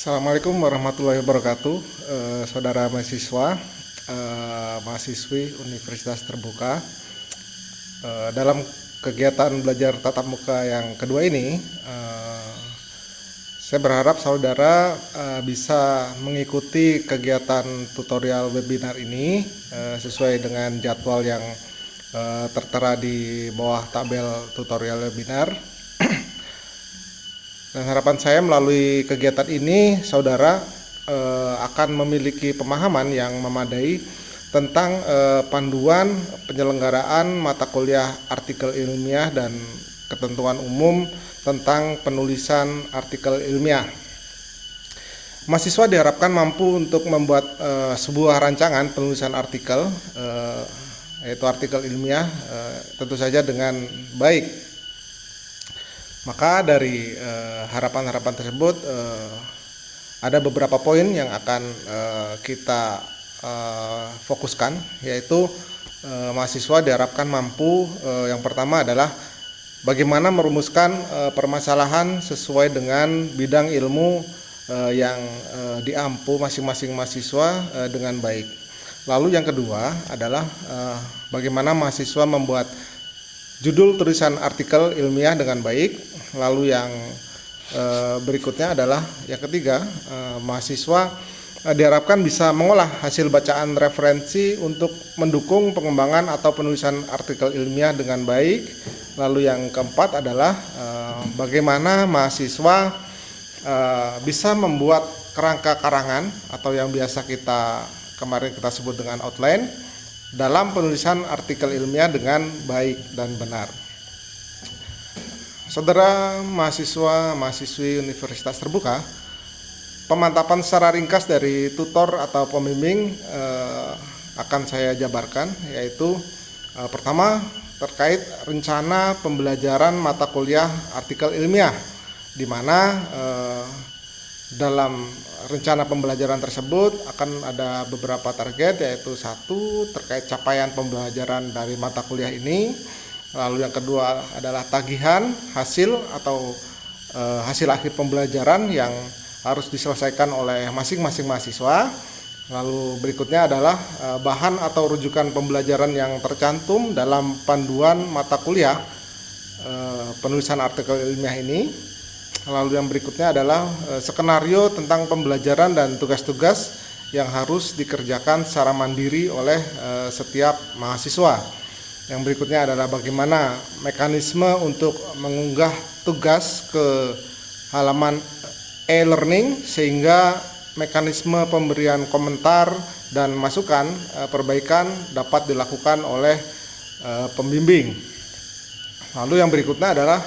Assalamualaikum warahmatullahi wabarakatuh, saudara mahasiswa, mahasiswi Universitas Terbuka. Dalam kegiatan belajar tatap muka yang kedua ini, saya berharap saudara bisa mengikuti kegiatan tutorial webinar ini sesuai dengan jadwal yang tertera di bawah tabel tutorial webinar. Dan harapan saya melalui kegiatan ini saudara akan memiliki pemahaman yang memadai tentang panduan penyelenggaraan mata kuliah artikel ilmiah dan ketentuan umum tentang penulisan artikel ilmiah. Mahasiswa diharapkan mampu untuk membuat sebuah rancangan penulisan artikel, yaitu artikel ilmiah, tentu saja dengan baik. Maka dari harapan-harapan tersebut ada beberapa poin yang akan kita fokuskan, yaitu mahasiswa diharapkan mampu, yang pertama adalah bagaimana merumuskan permasalahan sesuai dengan bidang ilmu yang diampu masing-masing mahasiswa dengan baik. Lalu yang kedua adalah bagaimana mahasiswa membuat judul tulisan artikel ilmiah dengan baik. Lalu yang berikutnya adalah yang ketiga, mahasiswa diharapkan bisa mengolah hasil bacaan referensi untuk mendukung pengembangan atau penulisan artikel ilmiah dengan baik. Lalu yang keempat adalah bagaimana mahasiswa bisa membuat kerangka karangan atau yang biasa kemarin kita sebut dengan outline dalam penulisan artikel ilmiah dengan baik dan benar. Saudara mahasiswa, mahasiswi Universitas Terbuka, pemantapan secara ringkas dari tutor atau pembimbing akan saya jabarkan, yaitu pertama terkait rencana pembelajaran mata kuliah artikel ilmiah, di mana dalam rencana pembelajaran tersebut akan ada beberapa target, yaitu satu terkait capaian pembelajaran dari mata kuliah ini. Lalu yang kedua adalah tagihan hasil atau hasil akhir pembelajaran yang harus diselesaikan oleh masing-masing mahasiswa. Lalu berikutnya adalah bahan atau rujukan pembelajaran yang tercantum dalam panduan mata kuliah penulisan artikel ilmiah ini. Lalu yang berikutnya adalah skenario tentang pembelajaran dan tugas-tugas yang harus dikerjakan secara mandiri oleh setiap mahasiswa. Yang berikutnya adalah bagaimana mekanisme untuk mengunggah tugas ke halaman e-learning sehingga mekanisme pemberian komentar dan masukan perbaikan dapat dilakukan oleh pembimbing. Lalu yang berikutnya adalah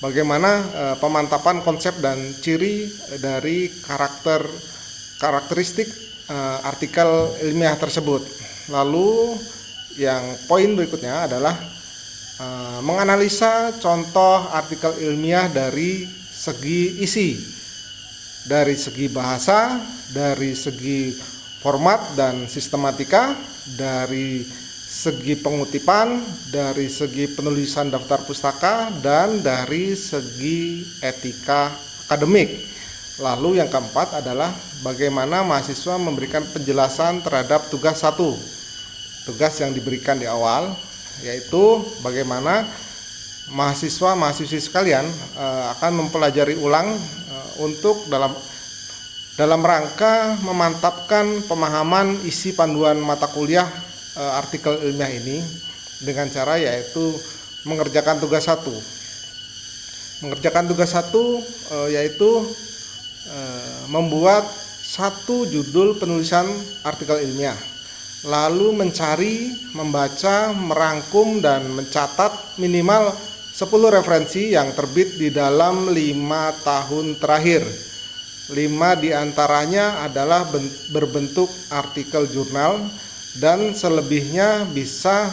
bagaimana pemantapan konsep dan ciri dari karakteristik artikel ilmiah tersebut. Lalu yang poin berikutnya adalah menganalisa contoh artikel ilmiah dari segi isi, dari segi bahasa, dari segi format dan sistematika, dari segi pengutipan, dari segi penulisan daftar pustaka, dan dari segi etika akademik. Lalu yang keempat adalah bagaimana mahasiswa memberikan penjelasan terhadap tugas satu, tugas yang diberikan di awal, yaitu bagaimana mahasiswa-mahasiswi sekalian akan mempelajari ulang untuk dalam rangka memantapkan pemahaman isi panduan mata kuliah artikel ilmiah ini dengan cara yaitu mengerjakan tugas satu. Mengerjakan tugas satu yaitu membuat satu judul penulisan artikel ilmiah, lalu mencari, membaca, merangkum, dan mencatat minimal 10 referensi yang terbit di dalam 5 tahun terakhir. 5 diantaranya adalah berbentuk artikel jurnal dan selebihnya bisa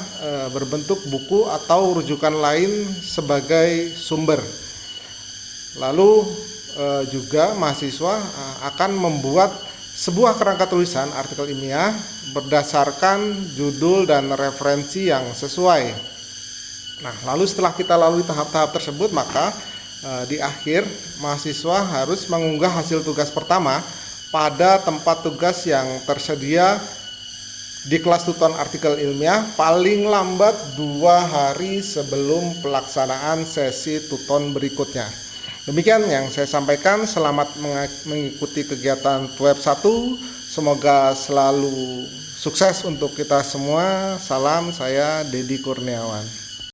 berbentuk buku atau rujukan lain sebagai sumber. Lalu juga mahasiswa akan membuat sebuah kerangka tulisan artikel ilmiah berdasarkan judul dan referensi yang sesuai. Nah, lalu setelah kita lalui tahap-tahap tersebut, maka Di akhir, mahasiswa harus mengunggah hasil tugas pertama pada tempat tugas yang tersedia di kelas tuton artikel ilmiah paling lambat 2 hari sebelum pelaksanaan sesi tuton berikutnya. Demikian yang saya sampaikan. Selamat mengikuti kegiatan Web 1. Semoga selalu sukses untuk kita semua. Salam, saya Dedi Kurniawan.